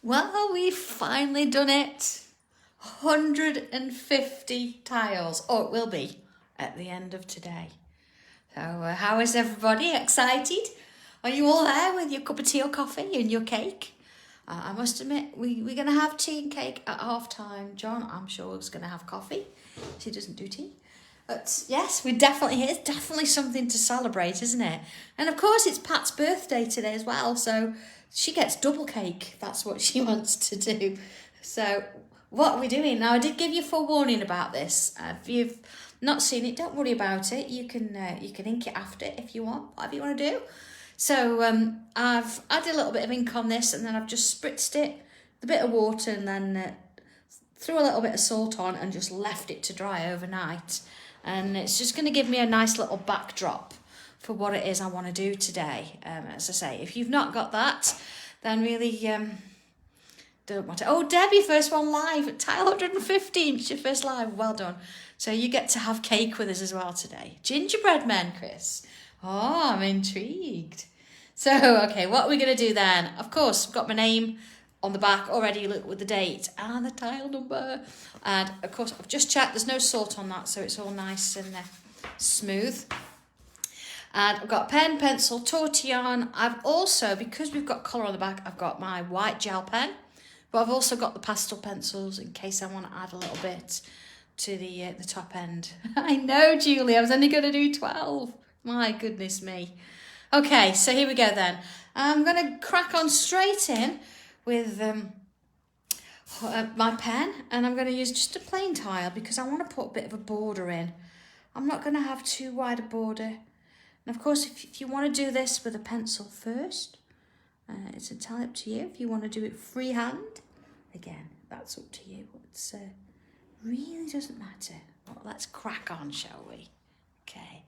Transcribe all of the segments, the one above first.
Well, we've finally done it. 150 tiles, or it will be at the end of today. So how is everybody? Excited? Are you all there with your cup of tea or coffee and your cake? I must admit, we're going to have tea and cake at half time. John, I'm sure, is going to have coffee. She doesn't do tea. But yes, we're definitely here. It's definitely something to celebrate, isn't it? And of course, it's Pat's birthday today as well. So she gets double cake. That's what she wants to do. So what are we doing? Now, I did give you forewarning about this. If you've not seen it, don't worry about it. You can ink it after if you want, whatever you want to do. So I've added a little bit of ink on this, and then I've just spritzed it with a bit of water, and then threw a little bit of salt on and just left it to dry overnight. And it's just going to give me a nice little backdrop for what it is I want to do today. As I say, if you've not got that, then really don't want to. Oh, Debbie, first one live at Tile 115. It's your first live. Well done. So you get to have cake with us as well today. Gingerbread men, Chris. Oh, I'm intrigued. So, okay, what are we going to do then? Of course, I've got my name on the back already, look, with the date and the tile number. And of course, I've just checked, there's no salt on that, so it's all nice and smooth. And I've got a pen, pencil, tortillon. I've also, because we've got colour on the back, I've got my white gel pen, but I've also got the pastel pencils in case I want to add a little bit to the top end. I know, Julie, I was only going to do 12. My goodness me. Okay, so here we go then. I'm going to crack on straight in with my pen, and I'm going to use just a plain tile because I want to put a bit of a border in. I'm not going to have too wide a border. And of course, if you want to do this with a pencil first, it's entirely up to you. If you want to do it freehand, again, that's up to you. It really doesn't matter. Well, let's crack on, shall we? Okay.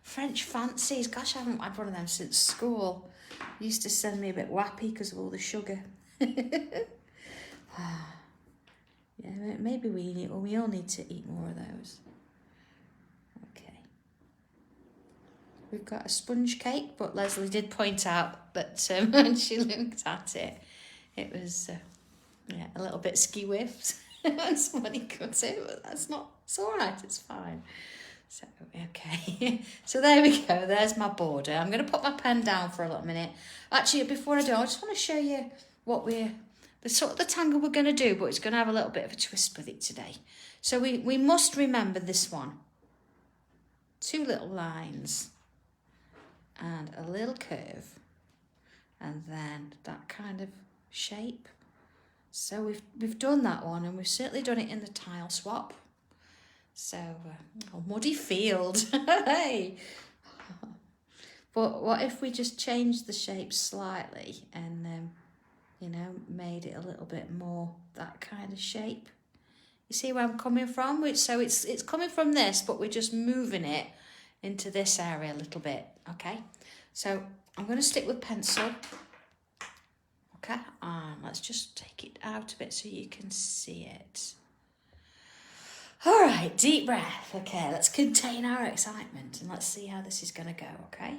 French fancies. Gosh, I haven't had one of them since school. Used to send me a bit wappy because of all the sugar. Yeah, maybe we all need to eat more of those. Okay. We've got a sponge cake, but Leslie did point out that when she looked at it, it was a little bit ski-whiffed. Somebody cut it, but it's all right, it's fine. So, okay, so there we go, there's my border. I'm going to put my pen down for a little minute. Actually, before I do, I just want to show you what the sort of the tangle we're going to do, but it's going to have a little bit of a twist with it today. So we must remember this one. 2 little lines and a little curve, and then that kind of shape. So we've done that one, and we've certainly done it in the tile swap. So, muddy field, hey! But what if we just changed the shape slightly and, made it a little bit more that kind of shape? You see where I'm coming from? So it's coming from this, but we're just moving it into this area a little bit, okay? So I'm going to stick with pencil. Okay, let's just take it out a bit so you can see it. All right, deep breath. Okay, let's contain our excitement and let's see how this is going to go, okay?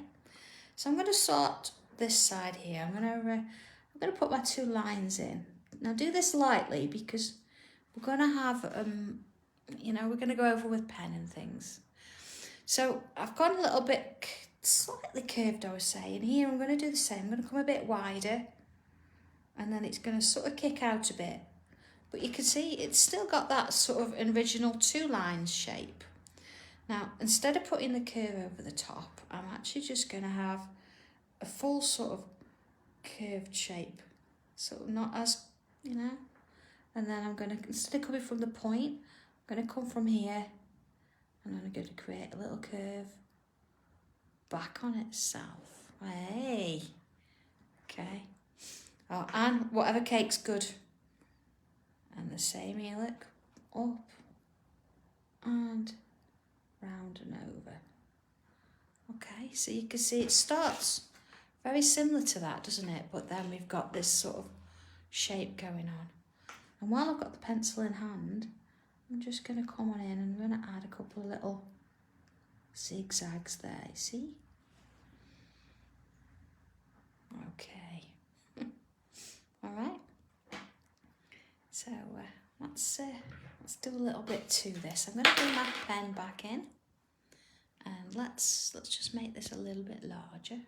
So I'm going to start this side here. I'm going to put my 2 lines in. Now do this lightly because we're going to have, we're going to go over with pen and things. So I've gone a little bit slightly curved, I would say. And here I'm going to do the same. I'm going to come a bit wider, and then it's going to sort of kick out a bit. But you can see it's still got that sort of original 2 lines shape. Now, instead of putting the curve over the top, I'm actually just going to have a full sort of curved shape. So not as, and then I'm going to, instead of coming from the point, I'm going to come from here, and I'm going to create a little curve back on itself. Hey, okay. Oh, and whatever cake's good. And the same here, look, up and round and over. Okay, so you can see it starts very similar to that, doesn't it? But then we've got this sort of shape going on. And while I've got the pencil in hand, I'm just going to come on in and I'm going to add a couple of little zigzags there, you see? Okay. All right. So let's do a little bit to this. I'm going to bring my pen back in, and let's just make this a little bit larger.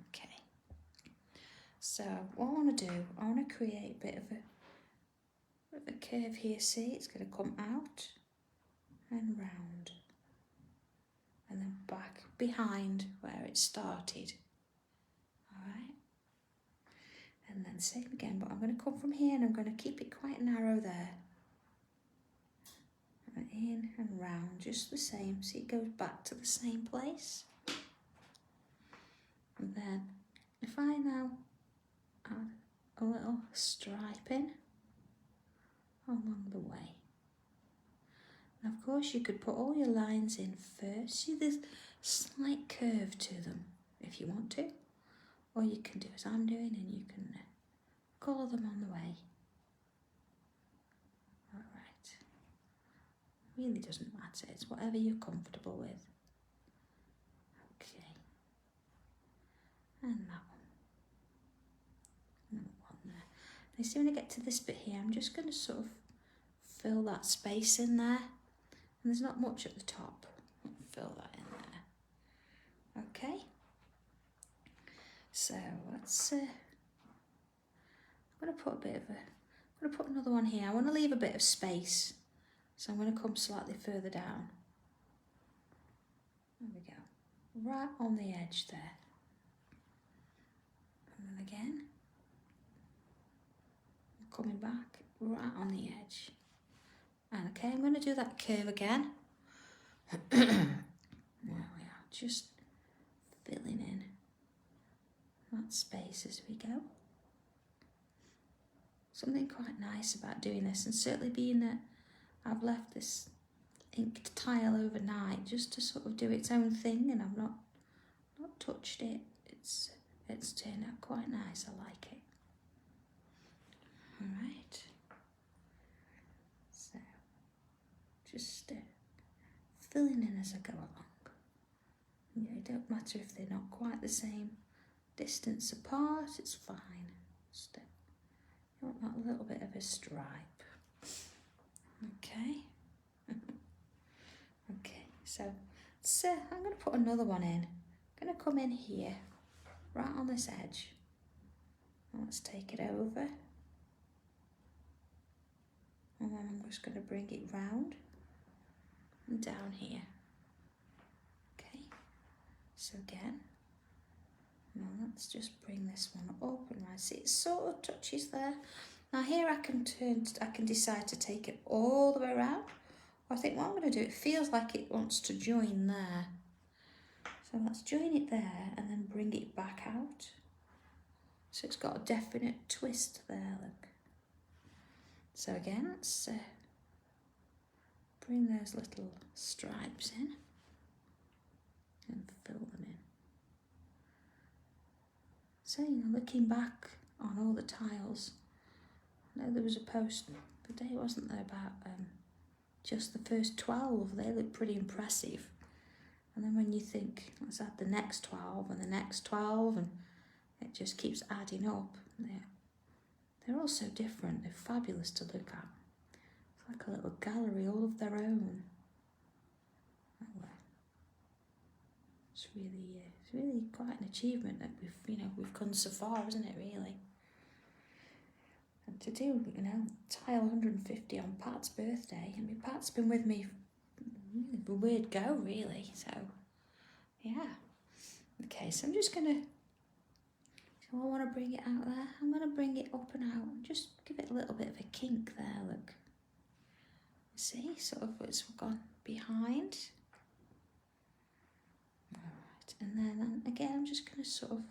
Okay. So what I want to do, I want to create a bit of a curve here. See, it's going to come out and round, and then back behind where it started. All right. And then same again, but I'm going to come from here and I'm going to keep it quite narrow there. And in and round, just the same. See, it goes back to the same place. And then if I now add a little striping along the way. And of course you could put all your lines in first. See, there's slight curve to them if you want to. Or you can do as I'm doing and you can colour them on the way. Alright. Really doesn't matter, it's whatever you're comfortable with. Okay. And that one. And one there. Now see, when I get to this bit here, I'm just going to sort of fill that space in there. And there's not much at the top. Fill that in there. Okay. So let's, I'm going to put a bit of I'm going to put another one here. I want to leave a bit of space. So I'm going to come slightly further down. There we go. Right on the edge there. And then again. Coming back right on the edge. And okay, I'm going to do that curve again. There we are. Just filling in that space as we go. Something quite nice about doing this, and certainly being that I've left this inked tile overnight just to sort of do its own thing, and I've not touched it. It's turned out quite nice. I like it. All right. So just filling in as I go along. You know, it don't matter if they're not quite the same distance apart. It's fine. Just you want that little bit of a stripe. Okay. Okay, so I'm going to put another one in. I'm going to come in here, right on this edge. And let's take it over. And then I'm just going to bring it round and down here. Okay, so again, now let's just bring this one up and right. See, it sort of touches there. Now here I can decide to take it all the way around. Or I think what I'm going to do, it feels like it wants to join there. So let's join it there and then bring it back out. So it's got a definite twist there, look. So again, let's bring those little stripes in and fill them in. So, you know, looking back on all the tiles, I know there was a post the day, wasn't there, about just the first 12. They look pretty impressive. And then when you think, let's add the next 12 and the next 12, and it just keeps adding up. They're all so different. They're fabulous to look at. It's like a little gallery all of their own. Oh, well. It's really quite an achievement that we've come so far, isn't it, really? And to do, tile 150 on Pat's birthday. I mean, Pat's been with me a weird go, really. So, yeah. Okay, so I'm just going to, so I want to bring it out there. I'm going to bring it up and out. Just give it a little bit of a kink there, look. See, sort of it's gone behind. Alright, and then again, I'm just going to sort of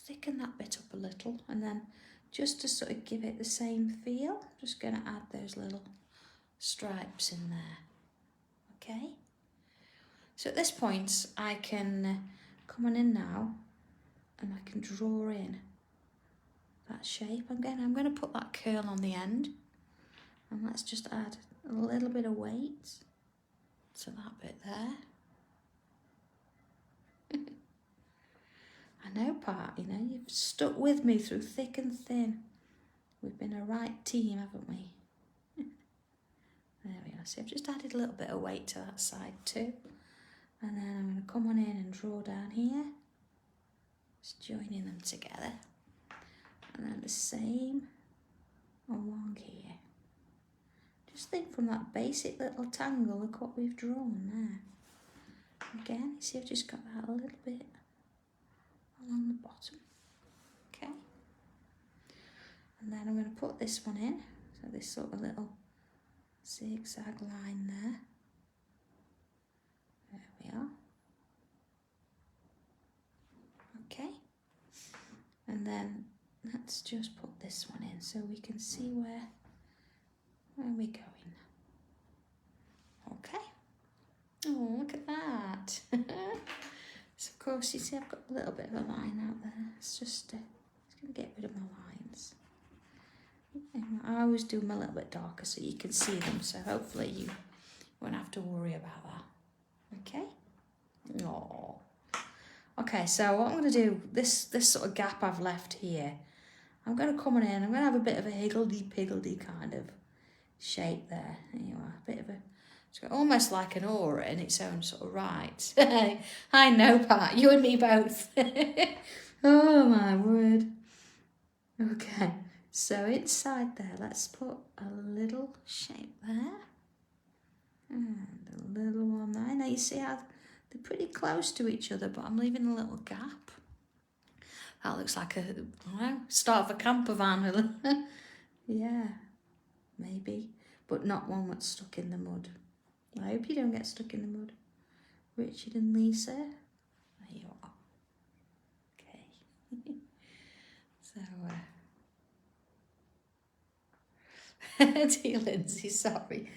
thicken that bit up a little, and then just to sort of give it the same feel, I'm just going to add those little stripes in there. Okay? So at this point, I can come on in now, and I can draw in that shape. Again, I'm going to put that curl on the end, and let's just add a little bit of weight to that bit there. I know, Pat, you've stuck with me through thick and thin. We've been a right team, haven't we? There we are. So I've just added a little bit of weight to that side too. And then I'm going to come on in and draw down here. Just joining them together. And then the same along here. Just think from that basic little tangle, look what we've drawn there. Again, you see I've just got that a little bit along the bottom. Okay. And then I'm going to put this one in. So this sort of little zigzag line there. There we are. Okay. And then let's just put this one in so we can see where we're going. Okay. Oh, look at that. So of course, you see I've got a little bit of a line out there. It's just going to get rid of my lines. I always do them a little bit darker so you can see them. So hopefully you won't have to worry about that. Okay. Oh. Okay, so what I'm going to do, this sort of gap I've left here, I'm going to come on in, I'm going to have a bit of a higgledy-piggledy kind of shape there. There you are, a bit of a, it's got almost like an aura in its own sort of right. I know, Pat, you and me both. Oh my word. Okay, so inside there, let's put a little shape there. And a little one there. Now you see how they're pretty close to each other, but I'm leaving a little gap. That looks like a, I don't know, start of a camper van. Yeah, maybe, but not one that's stuck in the mud. I hope you don't get stuck in the mud. Richard and Lisa, there you are. Okay. So, dear Lindsay, sorry.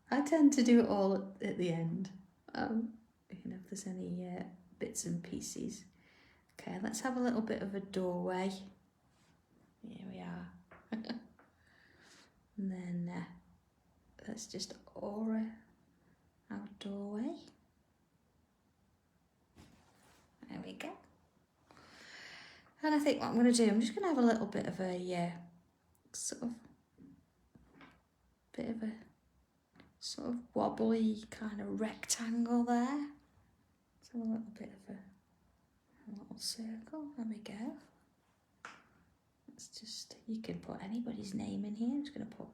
I tend to do it all at the end. You know, if there's any bits and pieces. Okay, let's have a little bit of a doorway. Here we are. And then let's just aura our doorway. There we go. And I think what I'm going to do, I'm just going to have a little bit of a sort of wobbly kind of rectangle there. So a little bit of a little circle. There we go. Let's just, you can put anybody's name in here. I'm just going to put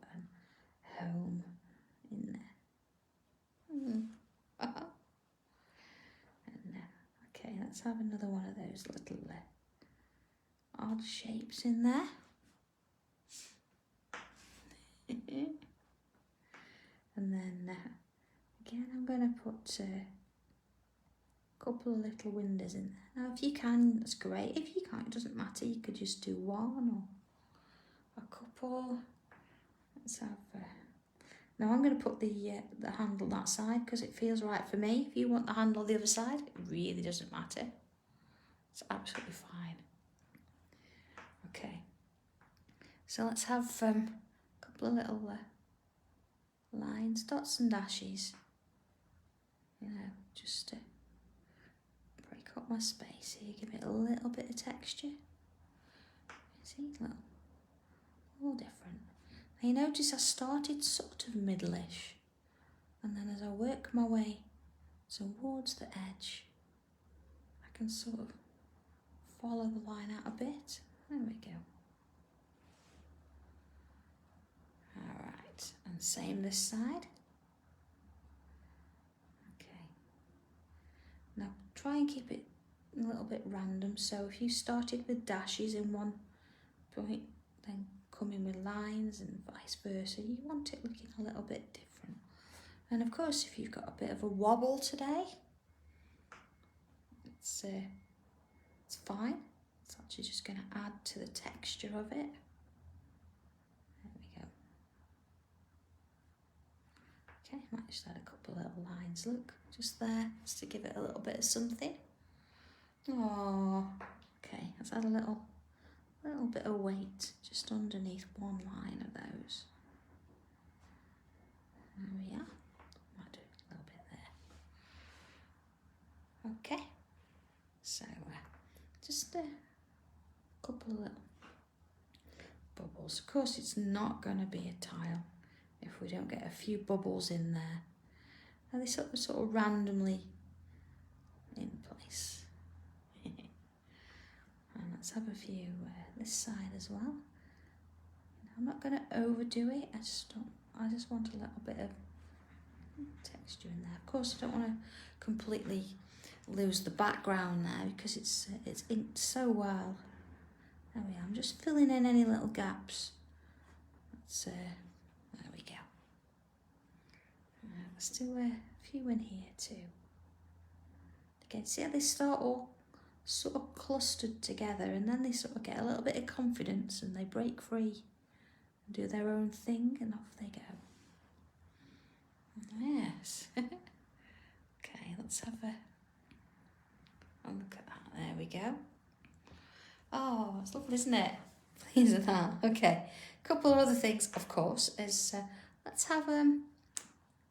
home in there. And okay, let's have another one of those little odd shapes in there. And then again, I'm going to put a couple of little windows in there. Now, if you can, that's great. If you can't, it doesn't matter. You could just do one or a couple. Let's have. Now, I'm going to put the handle that side because it feels right for me. If you want the handle the other side, it really doesn't matter. It's absolutely fine. Okay. So let's have a couple of little lines, dots and dashes. You know, just to break up my space here, give it a little bit of texture. See, look, all different. Now you notice I started sort of middle-ish, and then as I work my way towards the edge, I can sort of follow the line out a bit. There we go. All right, and same this side. Okay. Now try and keep it a little bit random. So if you started with dashes in one point, then come in with lines and vice versa, you want it looking a little bit different. And of course, if you've got a bit of a wobble today, it's fine. It's actually just going to add to the texture of it. There we go. Okay, might just add a couple of little lines, look, just there, just to give it a little bit of something. Oh, okay, let's add a little bit of weight just underneath one line of those. There we are. Might do a little bit there. Okay, so just a couple of little bubbles. Of course, it's not going to be a tile if we don't get a few bubbles in there. And they sort of randomly in place. And let's have a few this side as well. I'm not going to overdo it. I just want a little bit of texture in there. Of course, I don't want to completely lose the background there because it's inked so well. There we are. I'm just filling in any little gaps. There we go. Let's do a few in here too. Again, see how they start all sort of clustered together, and then they sort of get a little bit of confidence and they break free and do their own thing, and off they go. Yes. Okay, let's have a look at that. There we go. Oh, it's lovely, isn't it? Pleased with that. Okay, a couple of other things, of course, is let's have a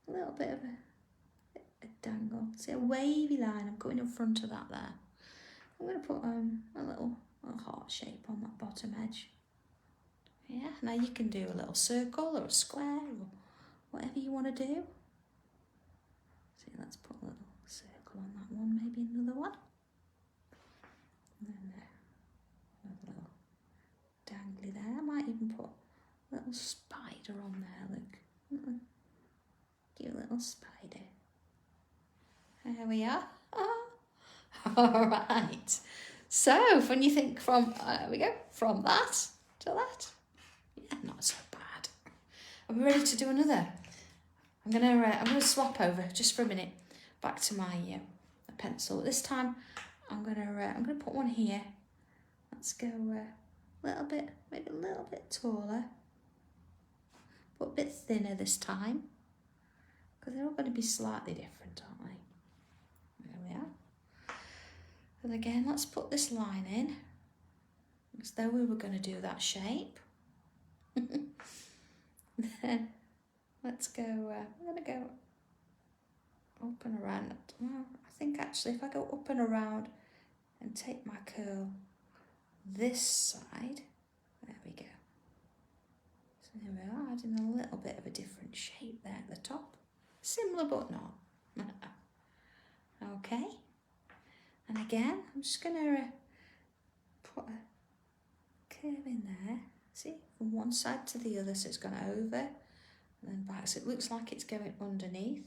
little bit of a dangle. See a wavy line. I'm going in front of that there. I'm going to put a little heart shape on that bottom edge. Yeah, now you can do a little circle or a square or whatever you want to do. See, let's put a little circle on that one, maybe another one. And then a little dangly there. I might even put a little spider on there, look. Cute little spider. There we are. All right. So when you think from, there we go, from that to that, yeah, not so bad. Are we ready to do another? I'm gonna swap over just for a minute back to my pencil. This time I'm gonna put one here. Let's go a little bit, maybe a little bit taller, but a bit thinner this time, because they're all going to be slightly different, aren't they? There we are. And again, let's put this line in, as though we were going to do that shape. Then let's go, I'm going to go up and around. Well, I think actually if I go up and around and take my curl this side, there we go. So there we are, adding a little bit of a different shape there at the top. Similar but not. Okay. And again, I'm just going to put a curve in there. See, from one side to the other, so it's gone over and then back. So it looks like it's going underneath.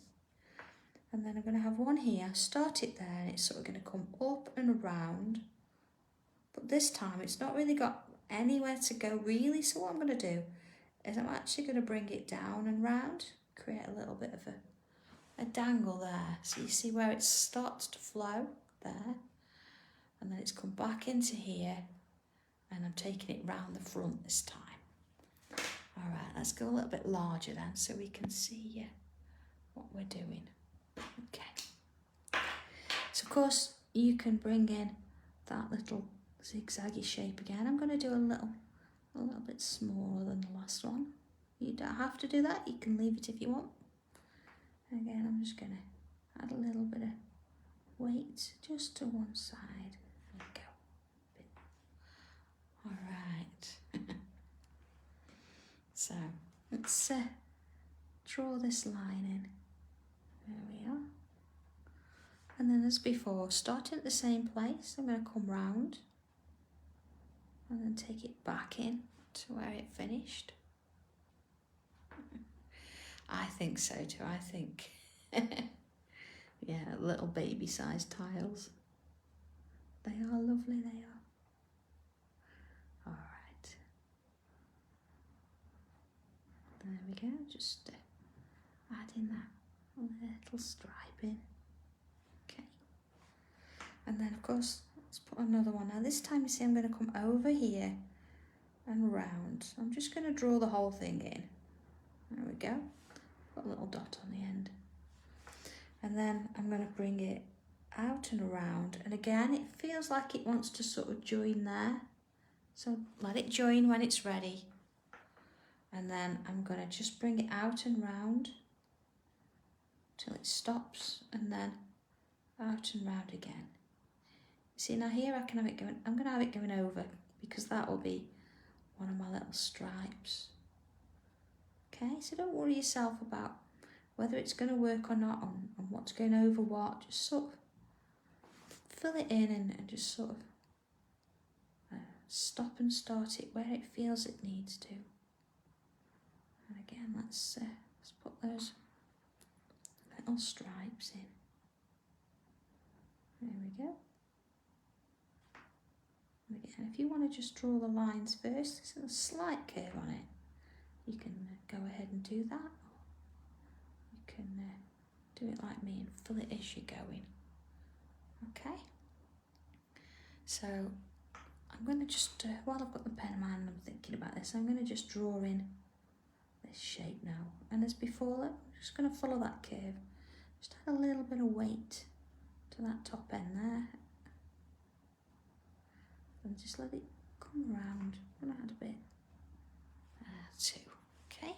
And then I'm going to have one here, start it there, and it's sort of going to come up and around. But this time, it's not really got anywhere to go really. So what I'm going to do is I'm actually going to bring it down and round, create a little bit of a dangle there. So you see where it starts to flow there, and then it's come back into here, and I'm taking it round the front this time. All right, let's go a little bit larger then so we can see what we're doing. Okay. So of course you can bring in that little zigzaggy shape again. I'm going to do a little bit smaller than the last one. You don't have to do that, you can leave it if you want. Again, I'm just going to add a little bit of weight just to one side. There we go. All right. So let's draw this line in. There we are. And then as before, starting at the same place, I'm going to come round and then take it back in to where it finished. I think so too. I think, yeah, little baby-sized tiles. They are lovely, they are. All right. There we go, just adding that little striping. Okay. And then, of course, let's put another one. Now, this time, you see, I'm going to come over here and round. So I'm just going to draw the whole thing in. There we go. Put a little dot on the end. And then I'm going to bring it out and around. And again, it feels like it wants to sort of join there. So let it join when it's ready. And then I'm going to just bring it out and round till it stops, and then out and round again. See, now here I can have it going, I'm going to have it going over, because that will be one of my little stripes. Okay, so don't worry yourself about whether it's going to work or not, and what's going over what. Just sort of fill it in and just sort of stop and start it where it feels it needs to. And again, let's put those little stripes in. There we go. And again, if you want to just draw the lines first, there's a slight curve on it. You can go ahead and do that. You can do it like me and fill it as you're going. Okay. So I'm going to just, while I've got the pen in my hand and I'm thinking about this, I'm going to just draw in this shape now. And as before, I'm just going to follow that curve. Just add a little bit of weight to that top end there. And just let it come around. I'm going to add a bit. Two. Okay.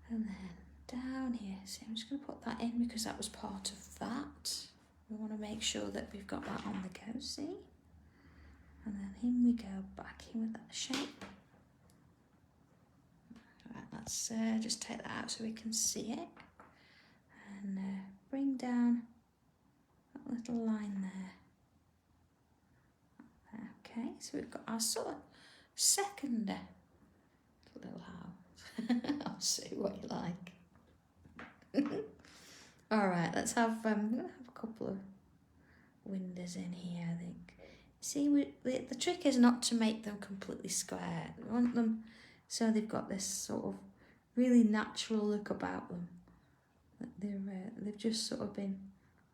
And then down here. See, I'm just going to put that in because that was part of that. We want to make sure that we've got that on the go, see? And then in we go, back in with that shape. Right, let's just take that out so we can see it. And bring down that little line there. Okay, so we've got our sort of second little house. I'll see what you like. All right, let's have, I'm going to have a couple of windows in here, I think. See, the trick is not to make them completely square. We want them so they've got this sort of really natural look about them. That they've just sort of been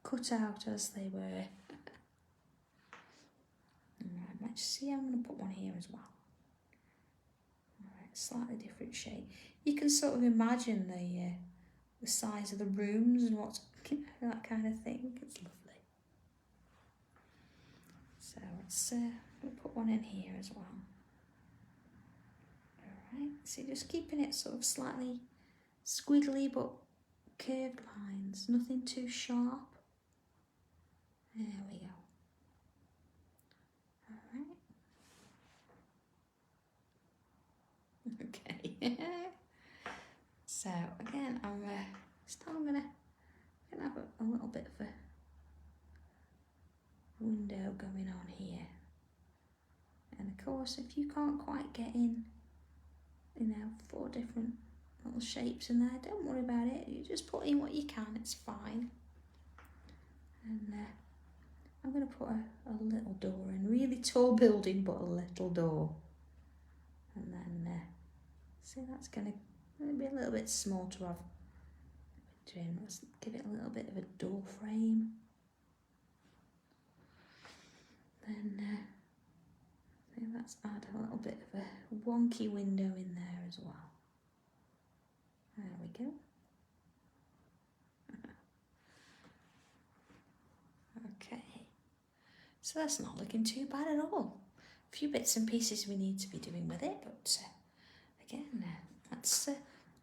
cut out as they were. Alright, let's see, I'm going to put one here as well. Alright, slightly different shape. You can sort of imagine the size of the rooms and what's, that kind of thing. It's lovely. So let's we'll put one in here as well. Alright, so just keeping it sort of slightly squiggly but curved lines, nothing too sharp. There we go. Alright. Okay. So again, I'm still gonna have a little bit of a window going on here. And of course, if you can't quite get in, 4 different little shapes in there, don't worry about it. You just put in what you can, it's fine. And I'm going to put a little door in, really tall building, but a little door. And then, see, that's going to be a little bit small to have between. Let's give it a little bit of a door frame. Then, I think let's add a little bit of a wonky window in there as well. There we go. Okay, so that's not looking too bad at all. A few bits and pieces we need to be doing with it, but again, let's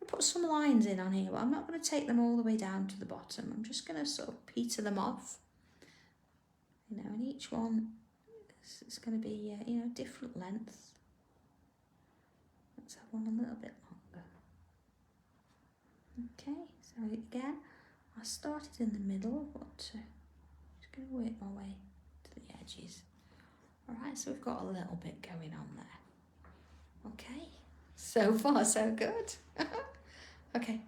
put some lines in on here, but I'm not going to take them all the way down to the bottom. I'm just going to sort of peter them off, and each one is going to be, different length. Let's have one a little bit longer. Okay, so again, I started in the middle, but just going to work my way to the edges. Alright, so we've got a little bit going on there. Okay, so far so good. Okay,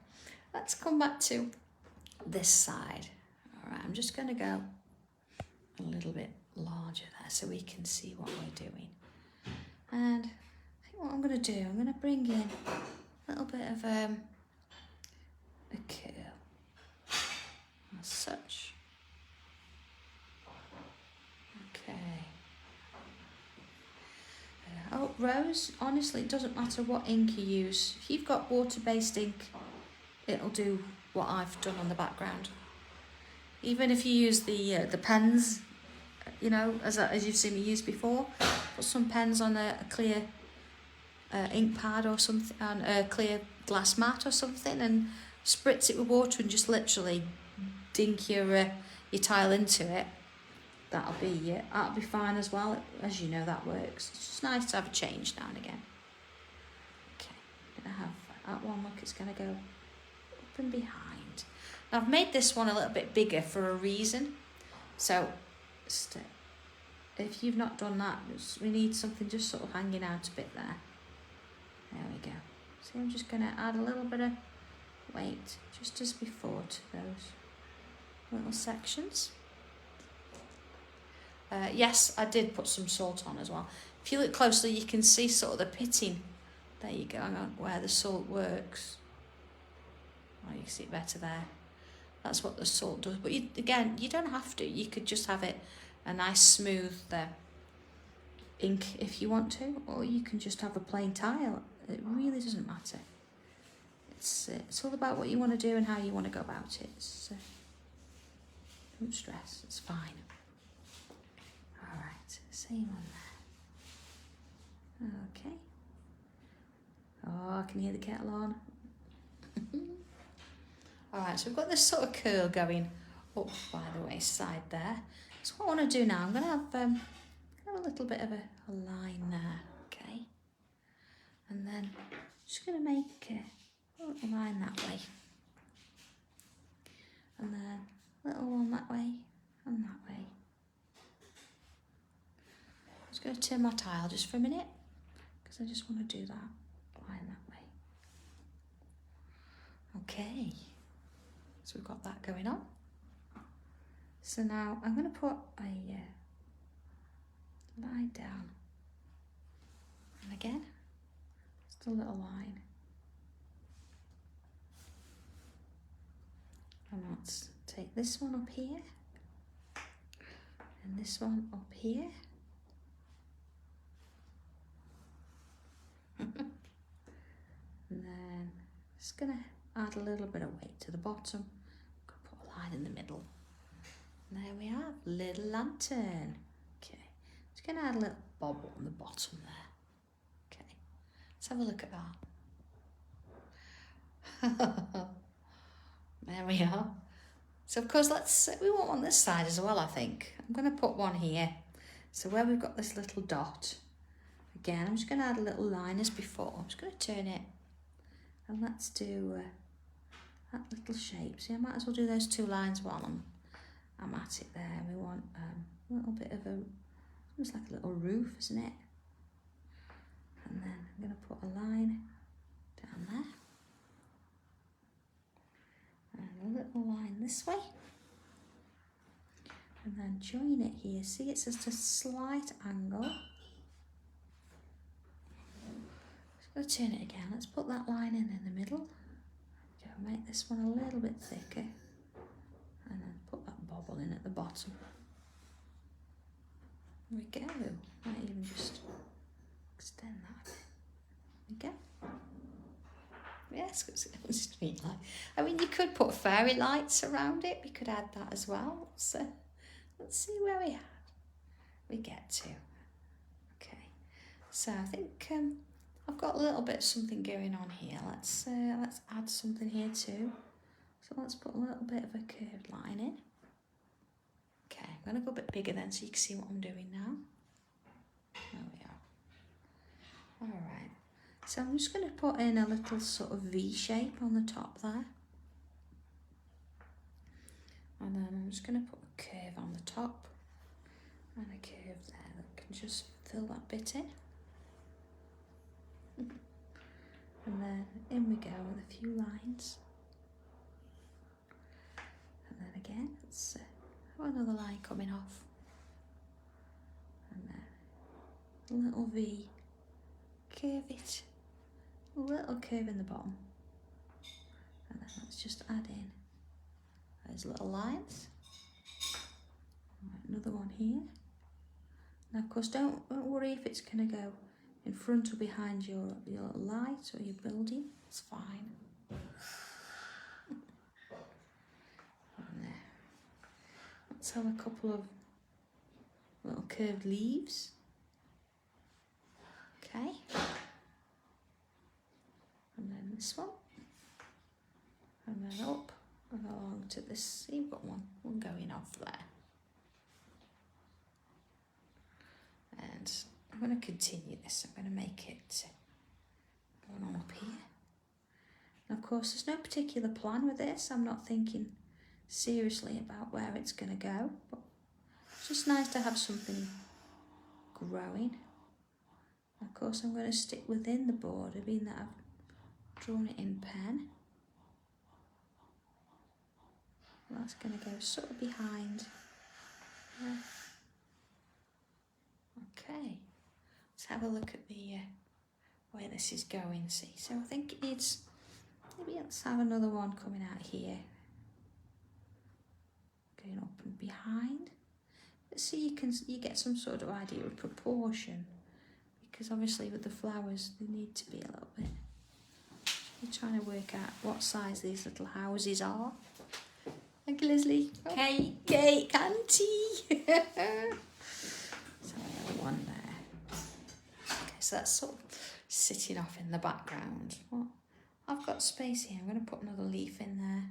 let's come back to this side. Alright, I'm just going to go a little bit larger there so we can see what we're doing. And I think what I'm going to do, I'm going to bring in a little bit of a curl as such. Okay. Oh, Rose, honestly, it doesn't matter what ink you use. If you've got water-based ink, it'll do what I've done on the background. Even if you use the pens, as you've seen me use before, put some pens on a clear ink pad or something, on a clear glass mat or something, and spritz it with water and just literally dink your tile into it. that'll be fine as well. As you know, that works. It's just nice to have a change now and again. Okay, I'm gonna have that one. Look, it's gonna go up and behind. Now I've made this one a little bit bigger for a reason. So, if you've not done that, we need something just sort of hanging out a bit there. There we go. So I'm just gonna add a little bit of weight just as before to those little sections. Yes, I did put some salt on as well. If you look closely, you can see sort of the pitting. There you go, where the salt works. Oh, you can see it better there. That's what the salt does. But again, you don't have to. You could just have it a nice smooth ink if you want to, or you can just have a plain tile. It really doesn't matter. It's all about what you want to do and how you want to go about it. Don't stress, it's fine. All right, same on there. Okay. Oh, I can hear the kettle on. All right, so we've got this sort of curl going up by the wayside there. So what I want to do now, I'm going to have a little bit of a line there, okay? And then I'm just going to make a little line that way. And then a little one that way and that way. I'm just going to turn my tile just for a minute because I just want to do that line that way. Okay, so we've got that going on. So now I'm going to put a line down. And again, just a little line. And let's take this one up here. And this one up here. And then just going to add a little bit of weight to the bottom. Put a line in the middle. And there we have, little lantern. Okay, just going to add a little bobble on the bottom there. Okay, let's have a look at that. There we are. So of course, we want one this side as well, I think. I'm going to put one here. So where we've got this little dot, again, I'm just going to add a little line as before. I'm just going to turn it. And let's do that little shape. See, I might as well do those two lines while I'm at it there. We want a little bit of almost like a little roof, isn't it? And then I'm going to put a line down there. And a little line this way. And then join it here. See, it's just a slight angle. Just going to turn it again. Let's put that line in the middle. Okay, make this one a little bit thicker. And then put that bobble in at the bottom. There we go. Might even just extend that. There we go. Yes, it's a street light. I mean, you could put fairy lights around it. We could add that as well. So let's see where we get to. Okay. So I think I've got a little bit of something going on here. Let's add something here too. So let's put a little bit of a curved line in. Okay, I'm going to go a bit bigger then so you can see what I'm doing now. There we are. All right. So I'm just going to put in a little sort of V shape on the top there. And then I'm just going to put a curve on the top and a curve there that can just fill that bit in. And then in we go with a few lines. And then again, let's have another line coming off. And then a little V, curve it, a little curve in the bottom. And then let's just add in those little lines. Another one here. Now of course don't worry if it's going to go in front or behind your little light or your building, it's fine. And there. Let's have a couple of little curved leaves. Okay. And then this one. And then up and along to this. See, you've got one going off there. I'm going to continue this. I'm going to make it going on up here. And of course, there's no particular plan with this. I'm not thinking seriously about where it's going to go, but it's just nice to have something growing. Of course, I'm going to stick within the border, being that I've drawn it in pen. That's going to go sort of behind. Okay, let's have a look at the where this is going. See, so I think it needs, maybe let's have another one coming out here, going up and behind. Let's see, you get some sort of idea of proportion, because obviously with the flowers they need to be a little bit. You're trying to work out what size these little houses are. Thank you, Leslie. Cake, auntie. So another one there. Okay, so that's sort of sitting off in the background. Well, I've got space here. I'm going to put another leaf in there.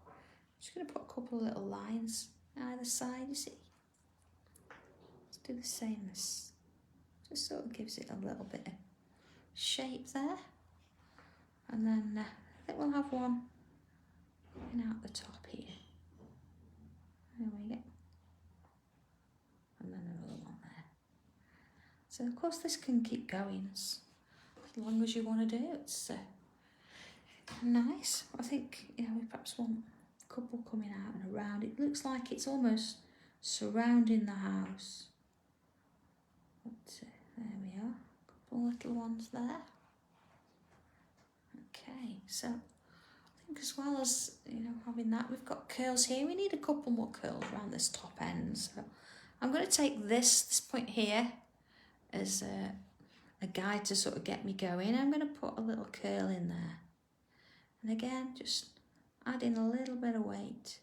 I'm just going to put a couple of little lines either side, you see. Let's do the same. This just sort of gives it a little bit of shape there. And then I think we'll have one coming out the top here. There we go. And then another one there. So of course this can keep going as long as you want to do. It's nice. I think, you know, we perhaps want a couple coming out and around. It looks like it's almost surrounding the house. But there we are. A couple little ones there. Okay, so I think as well as, you know, having that, we've got curls here. We need a couple more curls around this top end. So I'm going to take this point here as a guide to sort of get me going. I'm going to put a little curl in there. And again, just adding a little bit of weight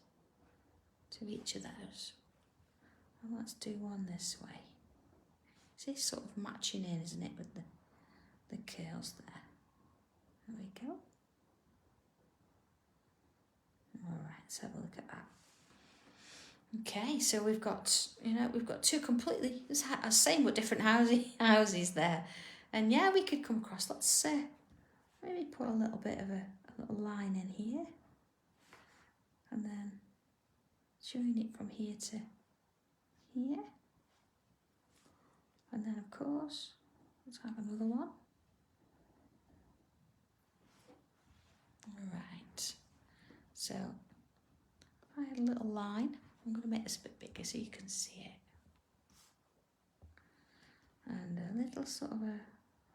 to each of those. And let's do one this way. See, sort of matching in, isn't it, with the curls there. There we go. All right, let's have a look at that. Okay, so we've got, you know, we've got two completely same but different houses there. And yeah, we could come across, let's maybe put a little bit of a little line in here. And then join it from here to here. And then of course, let's have another one. All right, so if I had a little line, I'm going to make this a bit bigger so you can see it. And a little sort of a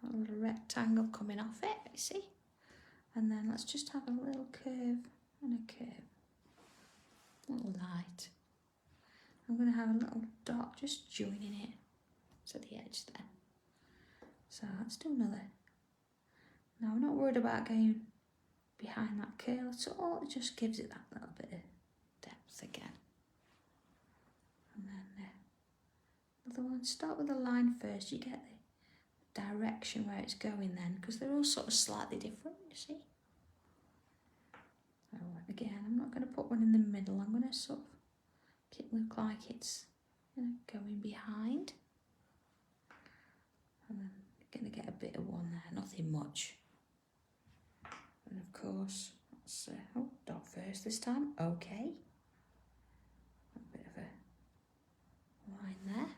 little rectangle coming off it, you see? And then let's just have a little curve and a curve. A little light. I'm going to have a little dot just joining it to the edge there. So let's do another. Now I'm not worried about going behind that curl at all. It just gives it that little bit of depth again. And then another one. Start with a line first. You get the direction where it's going then, because they're all sort of slightly different, you see. So again, I'm not going to put one in the middle. I'm going to sort of make it look like it's, you know, going behind. And then you're going to get a bit of one there, nothing much. And of course, let's dot first this time. Okay. A bit of a line there.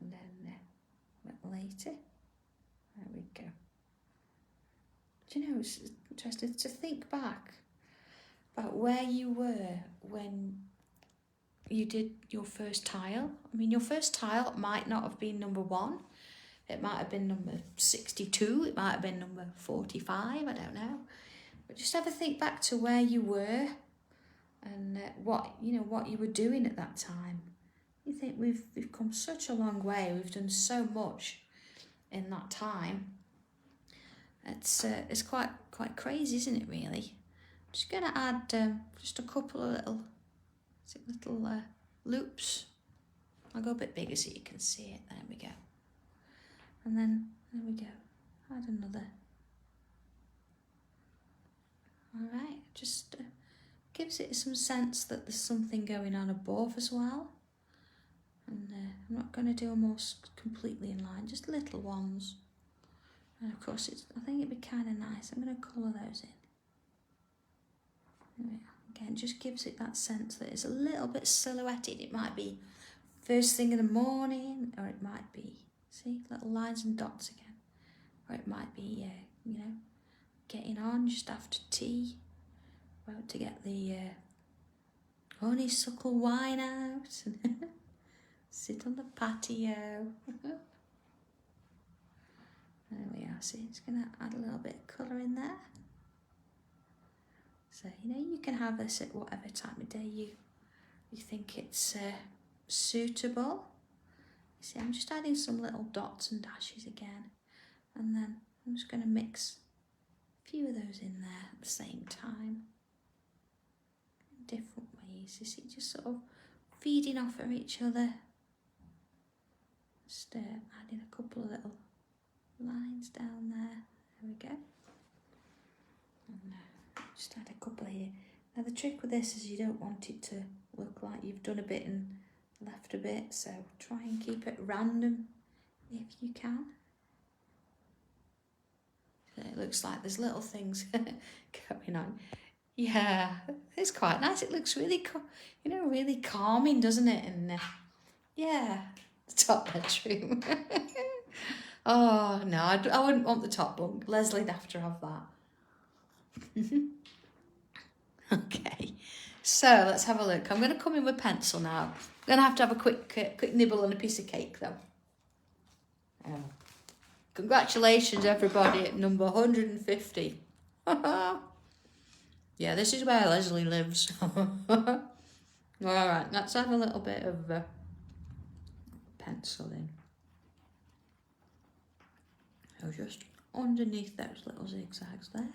And then a bit later. There we go. Do you know, it's interesting to think back about where you were when you did your first tile. I mean, your first tile might not have been number 1. It might have been number 62. It might have been number 45. I don't know. But just have a think back to where you were and what you were doing at that time. You think we've come such a long way. We've done so much in that time. It's quite crazy, isn't it? Really. I'm just going to add just a couple of little loops. I'll go a bit bigger so you can see it. There we go. And then there we go. Add another. All right, just gives it some sense that there's something going on above as well. And I'm not going to do them all completely in line, just little ones. And of course, I think it'd be kind of nice. I'm going to colour those in. Again, just gives it that sense that it's a little bit silhouetted. It might be first thing in the morning, or it might be, see, little lines and dots again. Or it might be, you know, getting on just after tea, about to get the honeysuckle wine out and sit on the patio. There we are, see, it's going to add a little bit of colour in there. So, you know, you can have this at whatever time of day you think it's suitable. You see, I'm just adding some little dots and dashes again. And then I'm just going to mix a few of those in there at the same time. In different ways, you see, just sort of feeding off of each other. Just adding a couple of little lines down there. There we go. And just add a couple here. Now the trick with this is you don't want it to look like you've done a bit and left a bit, so try and keep it random if you can. So it looks like there's little things going on. Yeah, it's quite nice. It looks really, really calming, doesn't it? And yeah, the top bedroom. Oh no, I wouldn't want the top bunk. Leslie'd have to have that. Okay, so let's have a look. I'm going to come in with pencil now. I'm going to have a quick nibble on a piece of cake though. Congratulations everybody at number 150. Yeah, this is where Leslie lives. Alright, let's have a little bit of pencil in. So just underneath those little zigzags there.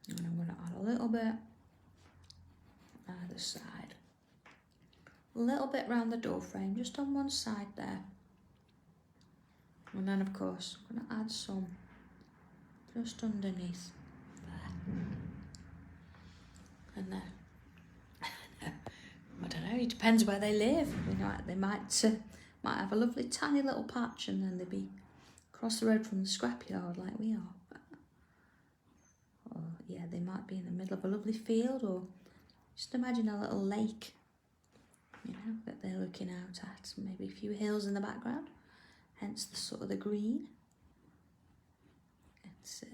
And I'm going to add a little bit either side. A little bit round the door frame, just on one side there. And then of course, I'm going to add some just underneath there. And then, I don't know, it depends where they live. They might have a lovely tiny little patch and then they'd be across the road from the scrapyard like we are. Or yeah, they might be in the middle of a lovely field, or just imagine a little lake, you know, that they're looking out at. Maybe a few hills in the background, hence the sort of the green.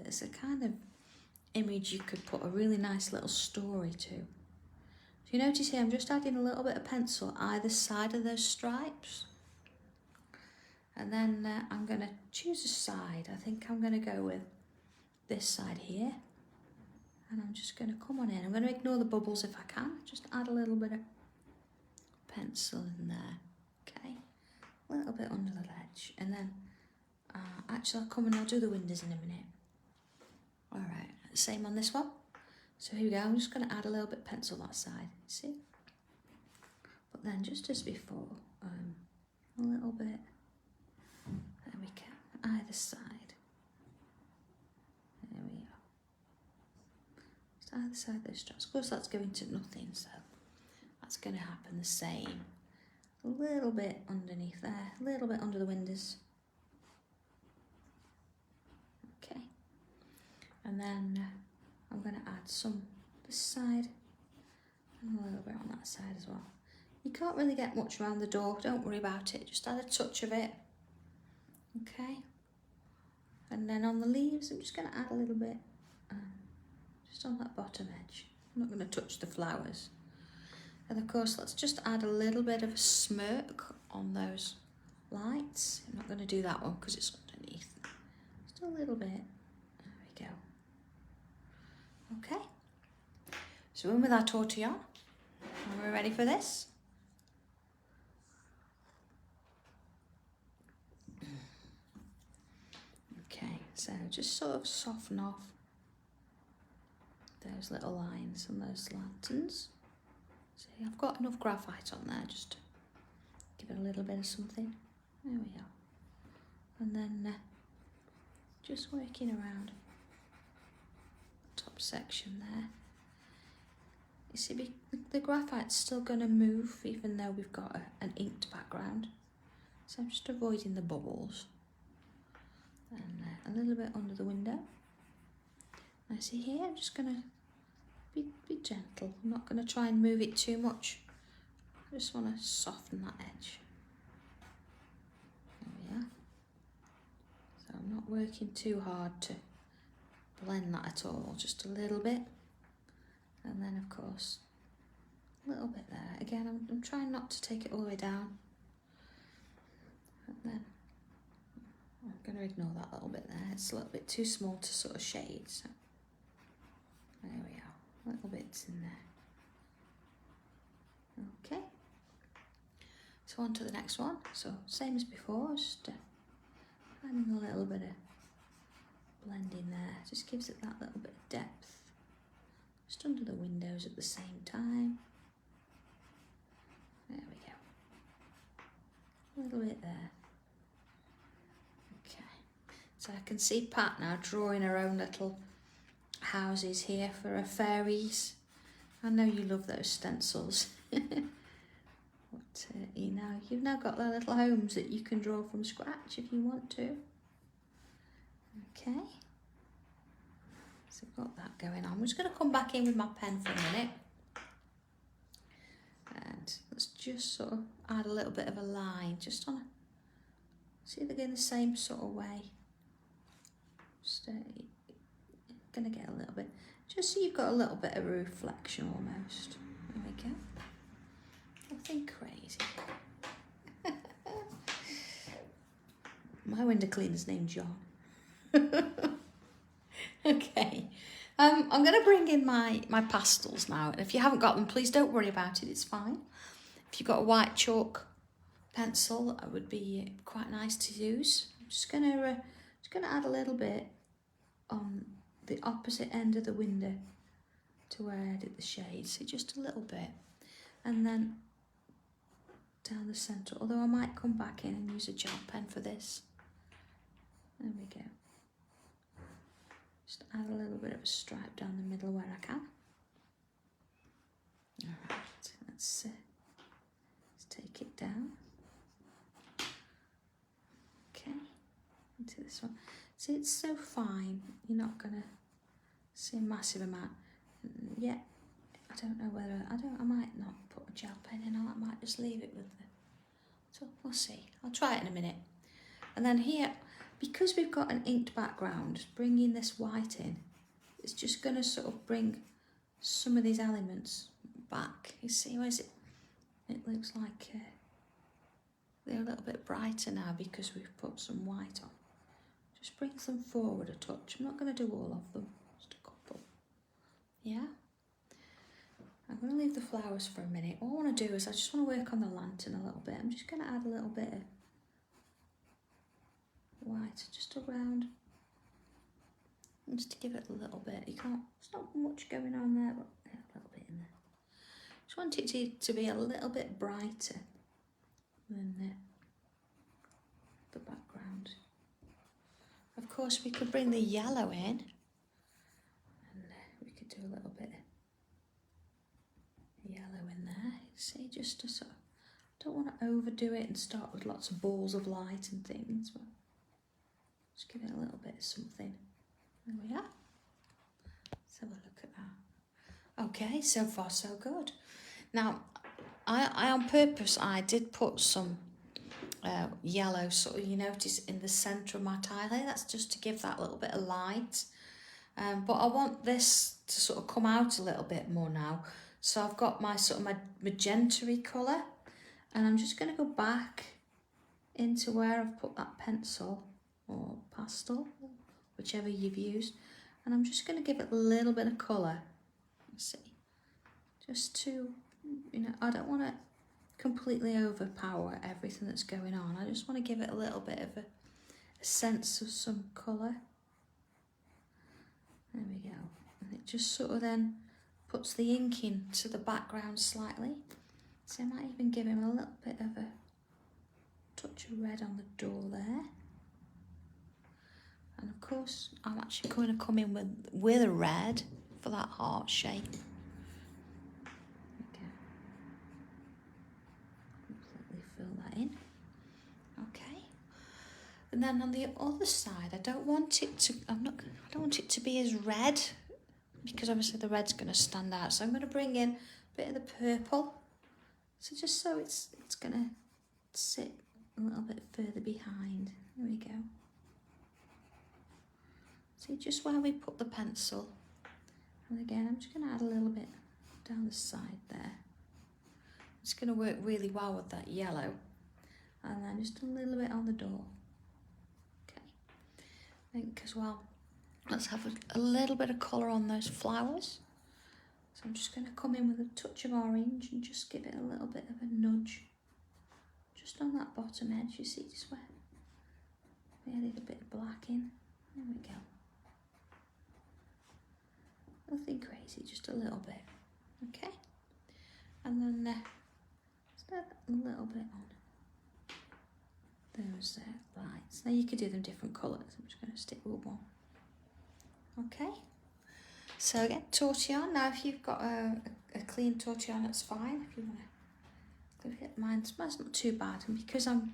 It's a kind of image you could put a really nice little story to. So you notice here I'm just adding a little bit of pencil either side of those stripes. And then I'm going to choose a side. I think I'm going to go with this side here. And I'm just going to come on in. I'm going to ignore the bubbles if I can. Just add a little bit of pencil in there. Okay. A little bit under the ledge. And then, actually I'll come and I'll do the windows in a minute. Alright, same on this one. So here we go. I'm just going to add a little bit of pencil that side. See? But then just as before, a little bit. There we go. Either side. There we are. Just either side of those straps. Of course, that's going to nothing, so that's going to happen the same. A little bit underneath there. A little bit under the windows. Okay. And then I'm going to add some this side and a little bit on that side as well. You can't really get much around the door. Don't worry about it. Just add a touch of it. Okay, and then on the leaves I'm just going to add a little bit just on that bottom edge. I'm not going to touch the flowers. And of course let's just add a little bit of a smirk on those lights. I'm not going to do that one because it's underneath. Just a little bit. There we go. Okay, so in with our tortillon. Are we ready for this? Okay, so just sort of soften off those little lines and those lanterns. See, I've got enough graphite on there just to give it a little bit of something. There we are. And then just working around the top section there. You see, the graphite's still going to move even though we've got an inked background. So I'm just avoiding the bubbles. And a little bit under the window. Now see here, I'm just going to be gentle. I'm not going to try and move it too much. I just want to soften that edge. There we are. So I'm not working too hard to blend that at all, just a little bit. And then of course, a little bit there. Again, I'm trying not to take it all the way down. And then I'm going to ignore that little bit there. It's a little bit too small to sort of shade. So there we are, little bits in there. Okay. So on to the next one. So same as before, just adding a little bit of blending there. Just gives it that little bit of depth. Just under the windows at the same time. There we go. A little bit there. Okay. So I can see Pat now drawing her own little houses here for her fairies. I know you love those stencils. But you've now got their little homes that you can draw from scratch if you want to. Okay. So I've got that going on. I'm just going to come back in with my pen for a minute. And let's just sort of add a little bit of a line. Just on see they're going the same sort of way. Just going to get a little bit, just so you've got a little bit of a reflection almost. There we go. Nothing crazy. My window cleaner's named John. Okay. I'm going to bring in my pastels now. And if you haven't got them, please don't worry about it. It's fine. If you've got a white chalk pencil, that would be quite nice to use. I'm just going to add a little bit on the opposite end of the window to where I did the shades. So just a little bit. And then down the centre, although I might come back in and use a gel pen for this. There we go. Just add a little bit of a stripe down the middle where I can. Alright, let's take it down. Okay, into this one. See, it's so fine, you're not going to see a massive amount. Yeah, I don't know whether, I might not put a gel pen in, I might just leave it with the, so we'll see. I'll try it in a minute. And then here, because we've got an inked background, bringing this white in, it's just going to sort of bring some of these elements back. You see, where's it? It looks like they're a little bit brighter now because we've put some white on. Just brings them forward a touch. I'm not going to do all of them, just a couple. Yeah? I'm going to leave the flowers for a minute. What I want to do is I just want to work on the lantern a little bit. I'm just going to add a little bit of white just around, just to give it a little bit. You can't, there's not much going on there, but yeah, a little bit in there. Just want it to be a little bit brighter than the background. Of course, we could bring the yellow in, and we could do a little bit of yellow in there. See, just to sort of, don't want to overdo it and start with lots of balls of light and things, but just give it a little bit of something. There we are. Let's have a look at that. Okay, so far so good. Now, I on purpose, I did put some yellow, sort of, you notice, in the centre of my tile here. That's just to give that little bit of light. But I want this to sort of come out a little bit more now. So I've got my sort of my magenta-y colour, and I'm just going to go back into where I've put that pencil or pastel, whichever you've used, and I'm just going to give it a little bit of colour. See, just to, I don't want to completely overpower everything that's going on. I just want to give it a little bit of a sense of some colour. There we go. And it just sort of then puts the ink into the background slightly. So I might even give him a little bit of a touch of red on the door there. And of course, I'm actually going to come in with a red for that heart shape. And then on the other side, I don't want it to be as red, because obviously the red's going to stand out. So I'm going to bring in a bit of the purple. So just so it's going to sit a little bit further behind. There we go. See, just where we put the pencil. And again, I'm just going to add a little bit down the side there. It's going to work really well with that yellow. And then just a little bit on the door. Okay. I think as well, let's have a little bit of colour on those flowers. So I'm just going to come in with a touch of orange and just give it a little bit of a nudge. Just on that bottom edge, you see, just where we added a bit of black in. There we go. Nothing crazy, just a little bit. Okay. And then just add a little bit on those lights. Now you could do them different colours. I'm just going to stick with one. Okay. So again, tortillon. Now if you've got a clean tortillon, that's fine. If you want to look at mine, that's not too bad. And because I'm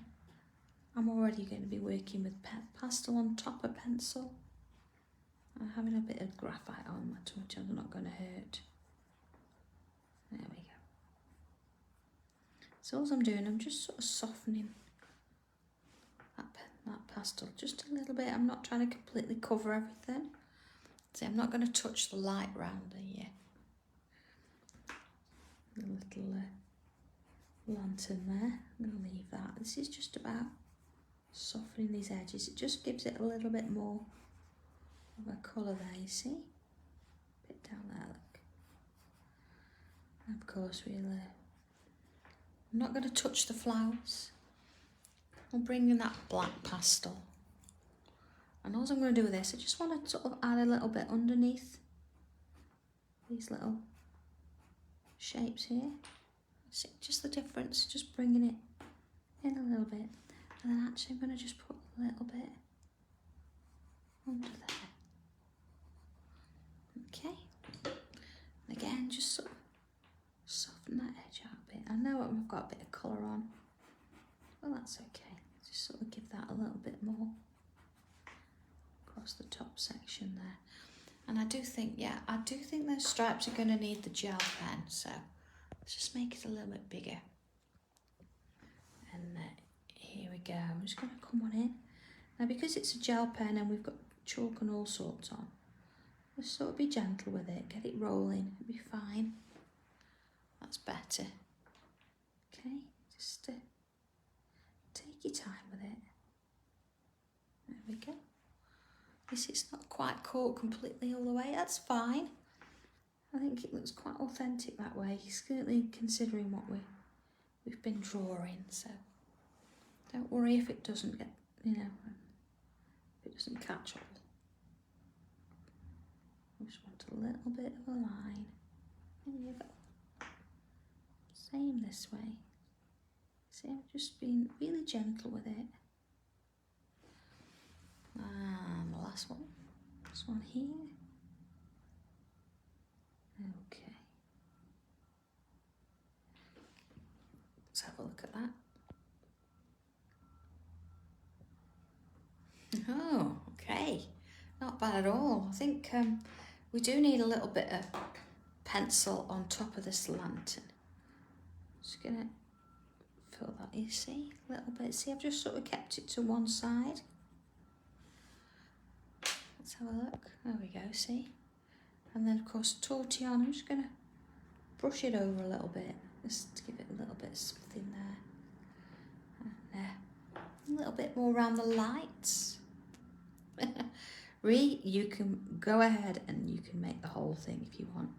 already going to be working with pastel on top of pencil, I'm having a bit of graphite on my tortillon, not going to hurt. There we go. So all I'm doing, I'm just sort of softening that pastel just a little bit. I'm not trying to completely cover everything. See, I'm not going to touch the light round the little lantern there. I'm going to leave that. This is just about softening these edges. It just gives it a little bit more of a colour there, you see? A bit down there, look. And of course we'll... I'm not going to touch the flowers. I'll bring in that black pastel. And all I'm going to do with this, I just want to sort of add a little bit underneath these little shapes here. See just the difference, just bringing it in a little bit. And then actually I'm going to just put a little bit under there. Okay. And again, just sort of soften that edge out a bit. I know I've got a bit of colour on. Well, that's okay. Just sort of give that a little bit more across the top section there. And I do think those stripes are going to need the gel pen, so let's just make it a little bit bigger. And here we go. I'm just going to come on in. Now because it's a gel pen and we've got chalk and all sorts on, just sort of be gentle with it, get it rolling, it'll be fine. That's better. Okay, just take your time with it. There we go. This is not quite caught completely all the way, that's fine. I think it looks quite authentic that way, certainly considering what we've been drawing, so don't worry if it doesn't get, if it doesn't catch all. I just want a little bit of a line. There you go. Same this way. See, I've just been really gentle with it. And the last one. This one here. Okay. Let's have a look at that. Oh, okay. Not bad at all. I think we do need a little bit of pencil on top of this lantern. Just gonna fill that, you see, a little bit. See, I've just sort of kept it to one side. Let's have a look. There we go, see? And then of course tortillon, I'm just gonna brush it over a little bit, just to give it a little bit of something there. And a little bit more around the lights. Really, you can go ahead and you can make the whole thing if you want.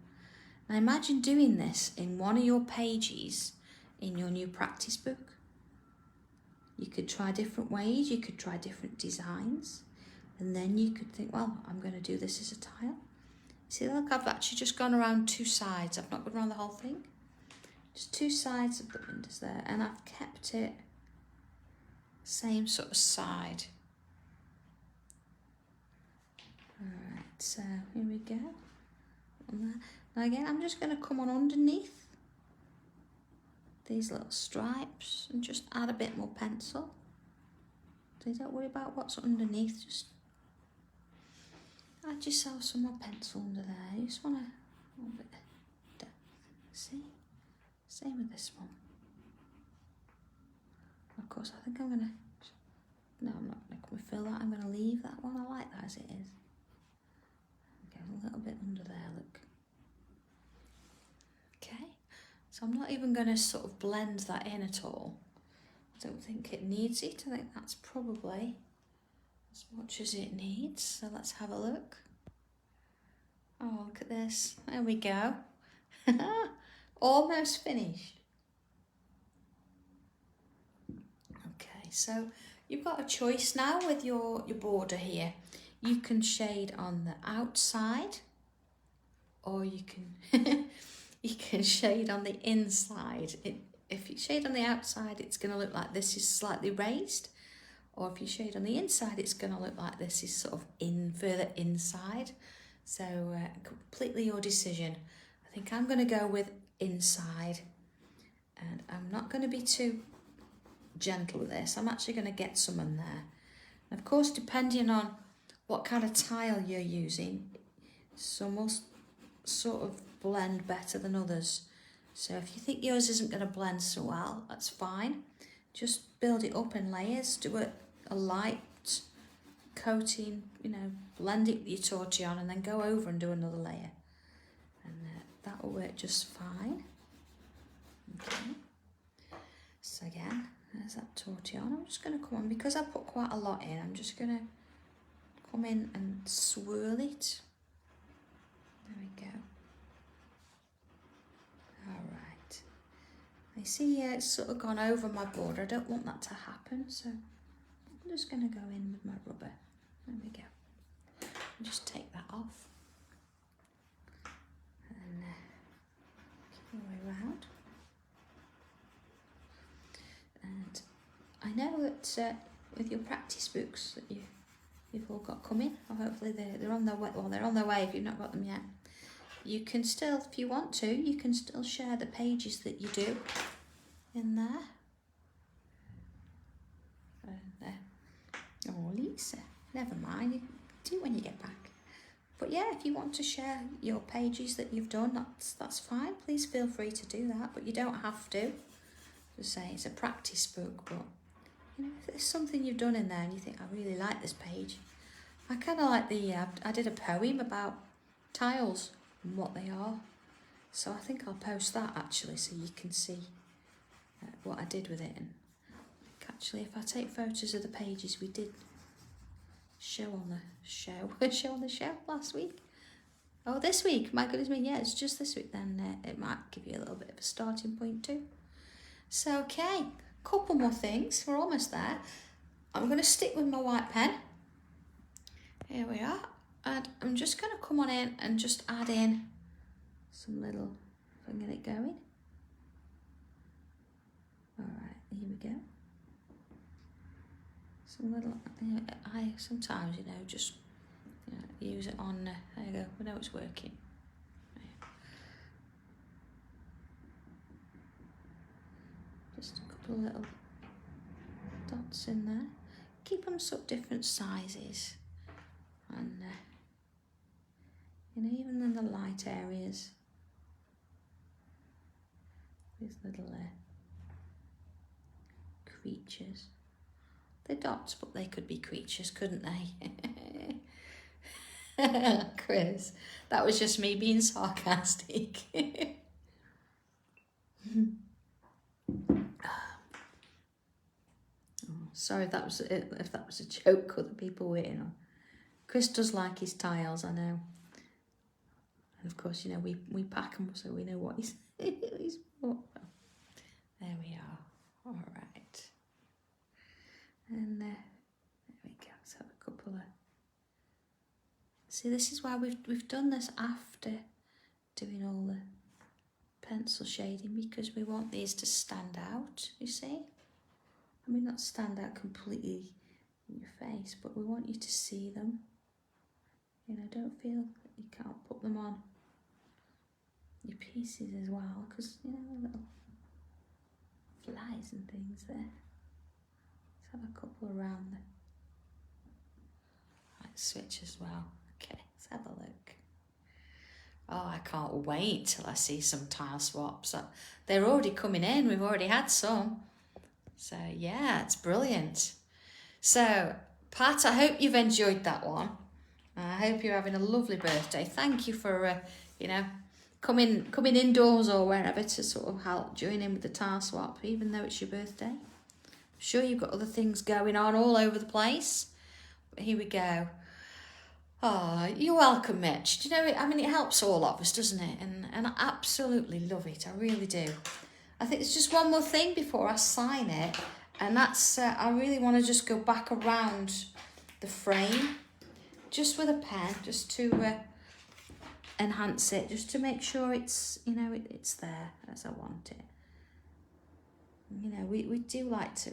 Now imagine doing this in one of your pages in your new practice book. You could try different ways, you could try different designs, and then you could think, well, I'm going to do this as a tile. See, look, I've actually just gone around two sides. I've not gone around the whole thing. Just two sides of the windows there, and I've kept it same sort of side. Alright, so here we go. Now again, I'm just going to come on underneath these little stripes and just add a bit more pencil. So don't worry about what's underneath, just add yourself some more pencil under there. You just want a little bit of depth. See? Same with this one. Of course, I think I'm going to... No, I'm not going to fill that. I'm going to leave that one. I like that as it is. Go a little bit under there, look. Okay. So I'm not even going to sort of blend that in at all. I don't think it needs it. I think that's probably as much as it needs. So let's have a look. Oh, look at this. There we go. Almost finished. Okay, so you've got a choice now with your border here. You can shade on the outside, or you can you can shade on the inside. If you shade on the outside, it's going to look like this is slightly raised, or if you shade on the inside, it's going to look like this is sort of further inside. So completely your decision. I think I'm going to go with inside, and I'm not going to be too gentle with this. I'm actually going to get some in there. And of course, depending on what kind of tile you're using, some will sort of blend better than others. So if you think yours isn't going to blend so well, that's fine. Just build it up in layers. Do a light coating, you know, blend it with your tortillon and then go over and do another layer. And that will work just fine. Okay. So again, there's that tortillon. I'm just going to come on, because I put quite a lot in, I'm just going to come in and swirl it. There we go. Alright. I see it's sort of gone over my border. I don't want that to happen, so I'm just going to go in with my rubber. There we go. And just take that off. And keep my way around. And I know that with your practice books that you've all got coming, or hopefully they're on their way. Well, they're on their way if you've not got them yet. You can still, if you want to, you can still share the pages that you do in there. Oh, Lisa, never mind. You do it when you get back. But yeah, if you want to share your pages that you've done, that's fine. Please feel free to do that, but you don't have to. Just say it's a practice book, but you know, if there's something you've done in there and you think, I really like this page. I kind of like I did a poem about tiles and what they are. So I think I'll post that actually, so you can see what I did with it. And actually, if I take photos of the pages we did show on the show last week. Oh, this week, my goodness me, yeah, it's just this week, then it might give you a little bit of a starting point too. So, okay, couple more things, we're almost there. I'm going to stick with my white pen. Here we are. And I'm just going to come on in and just add in some little, if I can get it going. All right, here we go. Some little, I sometimes, you know, just use it on, there you go, I know it's working. Just a couple of little dots in there. Keep them sort of different sizes. And, you know, even in the light areas, these little creatures. They're dots, but they could be creatures, couldn't they? Chris, that was just me being sarcastic. Sorry if that was a joke other people were in on. Chris does like his tiles, I know. And of course, you know, we pack them so we know what he's bought. There we are. All right. And there we go. So a couple of. See, this is why we've done this after doing all the pencil shading, because we want these to stand out. You see. I mean, not stand out completely in your face, but we want you to see them. You know, don't feel that you can't put them on your pieces as well, because, you know, little flies and things there. Let's have a couple around the light switch as well. Okay, let's have a look. Oh, I can't wait till I see some tile swaps. They're already coming in. We've already had some. So yeah, it's brilliant. So Pat, I hope you've enjoyed that one. I hope you're having a lovely birthday. Thank you for, coming indoors or wherever to sort of help join in with the tile swap, even though it's your birthday. I'm sure you've got other things going on all over the place. But here we go. Oh, you're welcome, Mitch. Do you know, I mean, it helps all of us, doesn't it? And I absolutely love it. I really do. I think there's just one more thing before I sign it. And that's, I really want to just go back around the frame, just with a pen, just to enhance it, just to make sure it's, you know, it's there as I want it. You know, we do like to,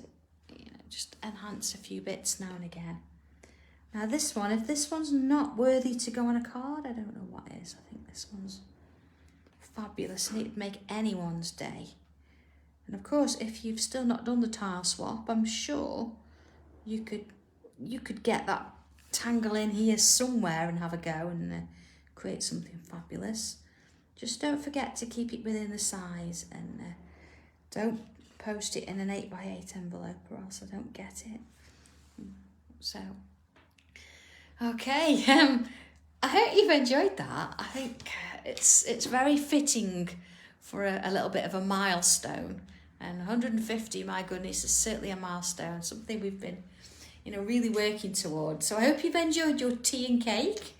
you know, just enhance a few bits now and again. Now this one, if this one's not worthy to go on a card, I don't know what is. I think this one's fabulous and it'd make anyone's day. And of course, if you've still not done the tile swap, I'm sure you could get that tangle in here somewhere and have a go and create something fabulous. Just don't forget to keep it within the size and don't post it in an 8x8 envelope or else I don't get it. So, okay, I hope you've enjoyed that. I think it's very fitting for a little bit of a milestone. And 150, my goodness, is certainly a milestone, something we've been, you know, really working towards. So I hope you've enjoyed your tea and cake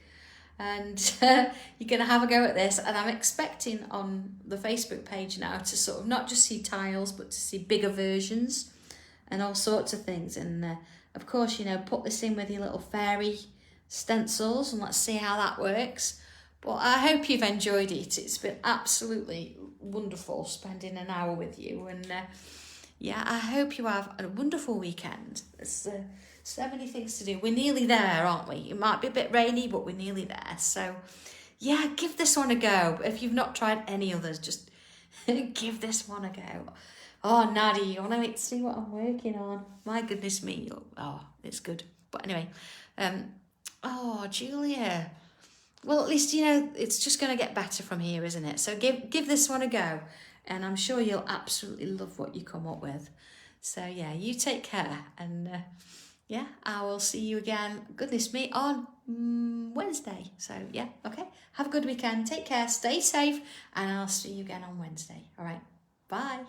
and you're going to have a go at this. And I'm expecting on the Facebook page now to sort of not just see tiles, but to see bigger versions and all sorts of things. And of course, you know, put this in with your little fairy stencils and let's see how that works. But I hope you've enjoyed it. It's been absolutely wonderful spending an hour with you. And yeah, I hope you have a wonderful weekend. There's so many things to do. We're nearly there, aren't we? It might be a bit rainy, but we're nearly there. So yeah, give this one a go. If you've not tried any others, just give this one a go. Oh, Nadia, you want to wait to see what I'm working on? My goodness me. Oh, it's good. But anyway, oh, Julia. Well, at least, you know, it's just going to get better from here, isn't it? So give this one a go, and I'm sure you'll absolutely love what you come up with. So, yeah, you take care, and, yeah, I will see you again, goodness me, on Wednesday. So, yeah, okay. Have a good weekend. Take care. Stay safe, and I'll see you again on Wednesday. All right. Bye.